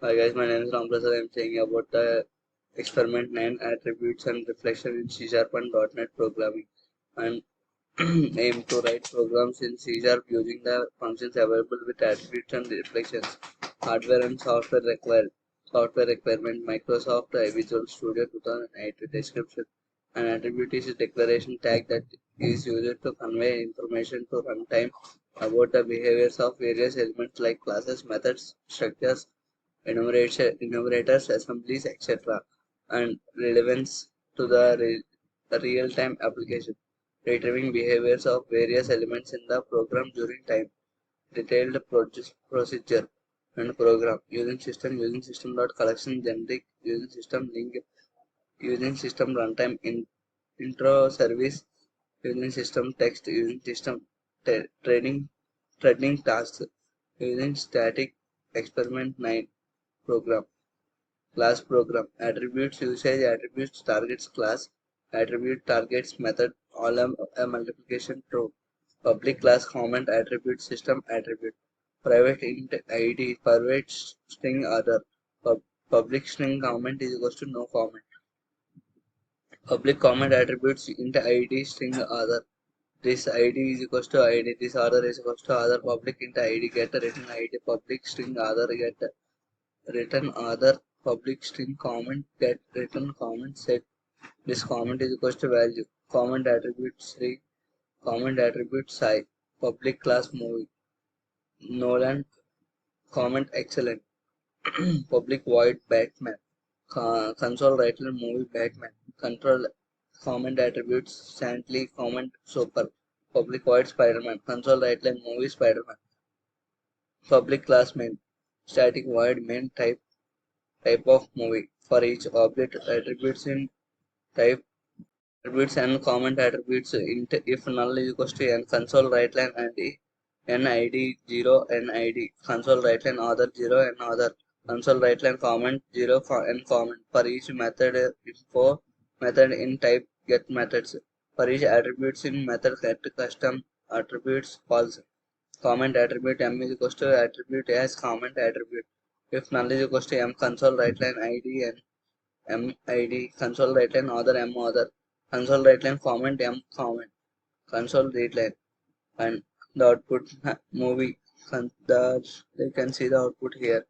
Hi guys, my name is Ram Prasad. I'm saying about the experiment 9 attributes and reflection in C# and .NET programming, and aim to write programs in C# using the functions available with attributes and reflections. Hardware and software required. Software requirement: Microsoft Visual Studio 2008. Description: an attribute is a declaration tag that is used to convey information to runtime about the behaviors of various elements like classes, methods, structures, enumerators, assemblies, etc., and relevance to the real-time application, retrieving behaviors of various elements in the program during time, detailed procedure and program, using system dot collection generic, using system link, using system runtime intro service, using system text, using system threading tasks, using static experiment 9 program. Class program. Attributes usage. Attributes targets class. Attribute targets method. All a multiplication true. Public class comment attribute system attribute. Private int id. Private string other. Public string comment is equals to no comment. Public comment attributes int id string other. This id is equals to id. This other is equals to other. Public int id get written id. Public string other get written other. Public string comment get written comment set. This comment is equals to value. Comment attribute 3. Comment attribute psi. Public class movie. Nolan comment excellent. Public void Batman. Console writer movie Batman. Control comment attributes Santley comment super. Public void Spider-Man. Console writer movie Spider-Man. Public class main. Static void main type of movie. For each object attributes in type attributes and comment attributes int if null is equals to n console write line and nid 0 nid console write line other 0 and other console write line comment 0 and comment for each method info method in type get methods for each attributes in method get custom attributes false comment attribute m is equals to attribute as comment attribute if null is equals to m console write line id and MID, console write line other M other, console write line comment M comment, console read line, and the output movie. You can see the output here.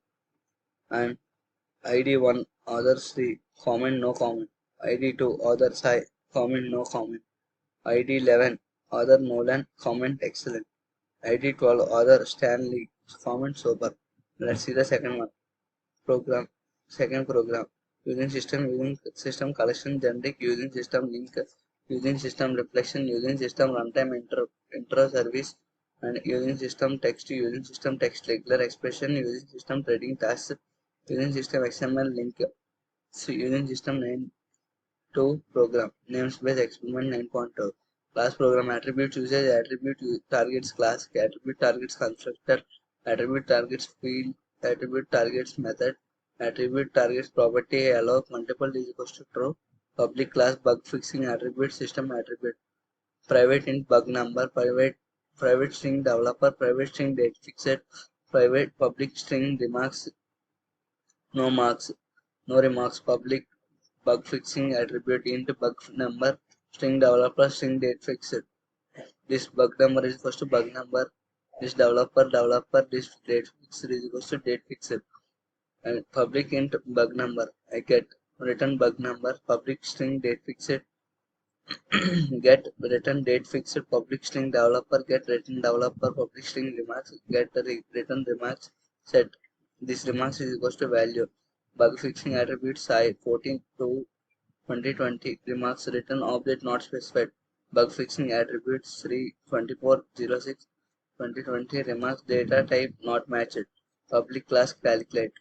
And ID 1 other 3 comment no comment, ID 2 other psi comment no comment, ID 11 other Nolan comment excellent, ID 12 other Stanley comment super. Let's see the second one. Second program. Using system collection generic, using system link, using system reflection, using system runtime intro service, and using system text regular expression, using system trading tasks, using system XML link, so using system 9.2 program, namespace experiment 9.2. Class program attributes usage, targets class, attribute targets constructor, attribute targets field, attribute targets method, attribute targets property allow multiple is equals to true, public class bug fixing attribute system attribute, private int bug number, private string developer, private string date fixed, private public string remarks, no marks, no remarks, public bug fixing attribute int bug number, string developer, string date fixed. This bug number is equals to bug number. This developer, this date fixed is equals to date fixed. And public int bug number. I get return bug number. Public string date fixed. Get return date fixed. Public string developer. Get return developer. Public string remarks. Get the return remarks set. This remarks is equals to value. Bug fixing attributes I 14 to 2020 remarks return object not specified. Bug fixing attributes 3 2406 2020 remarks data type not matched. Public class calculate.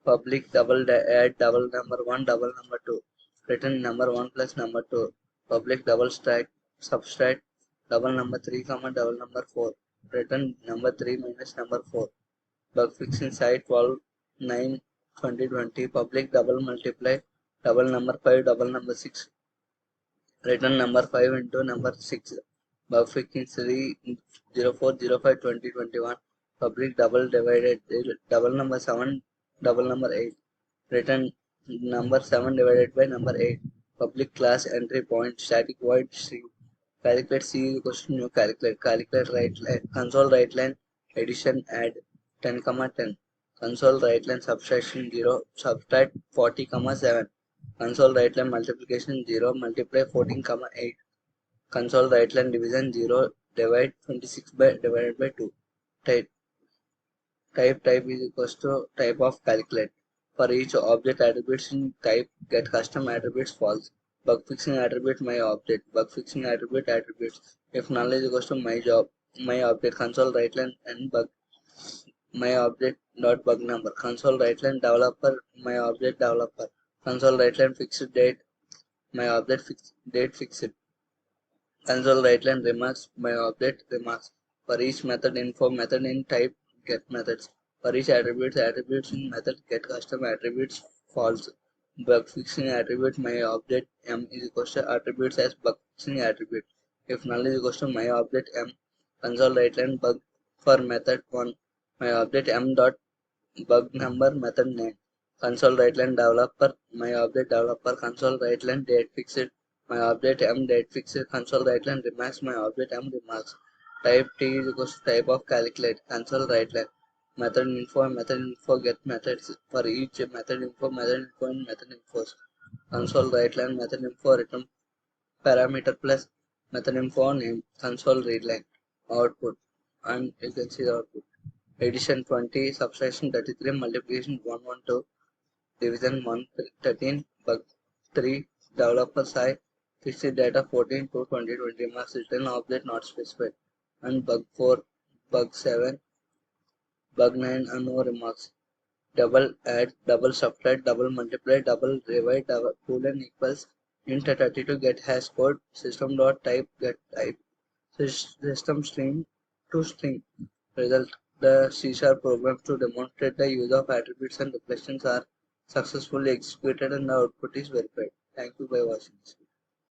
Public add double number 1 double number 2. Return number 1 plus number 2. Public double stack subtract double number 3 comma double number 4. Return number 3 minus number 4. Bug fixing site 12 9 2020 public double multiply double number 5 double number 6 return number 5 into number 6 bug fixing 3 0405 2021 public double divided double number 7 double number 8. Return number 7 divided by number 8. Public class entry point static void string. Calculate C is equals to new calculate. Calculate right line console right line addition add 10 comma 10. Console right line subtraction 0 subtract 40 comma 7. Console right line multiplication 0 multiply 14 comma 8. Console right line division 0 divide 26 by divided by 2. Type type is equals to type of calculate. For each object attributes in type get custom attributes false. Bug fixing attribute my object. Bug fixing attributes. If null is equals to my job my object console right line and bug my object dot bug number. Console right line developer my object developer. Console right line fixed date my object fixed date fixed. Console right line remarks my object remarks. For each method info method in type get methods. For each attributes in method get custom attributes false. Bug fixing attribute my object m is equals to attributes as bug fixing attribute. If null is equals to my object m console right line bug for method 1 my object m dot bug number method name. Console right line developer my object developer console right line date fixed my object m date fixed console right line remarks my object m remarks. Type T is equals to type of calculate console right line method info get methods for each method info and method infos. Console right line method info return parameter plus method info name console read line output and you can see the output. Addition 20 subtraction 33 multiplication 112 division 113 bug 3 developer side 60 data 14 to 2020 marks return object not specified and bug 4 bug 7 bug 9 and no remarks double add double subtract double multiply double divide double boolean equals int 32 get hash code system dot type get type system string to string result. The C# programs to demonstrate the use of attributes and reflections are successfully executed and the output is verified. Thank you by watching this video.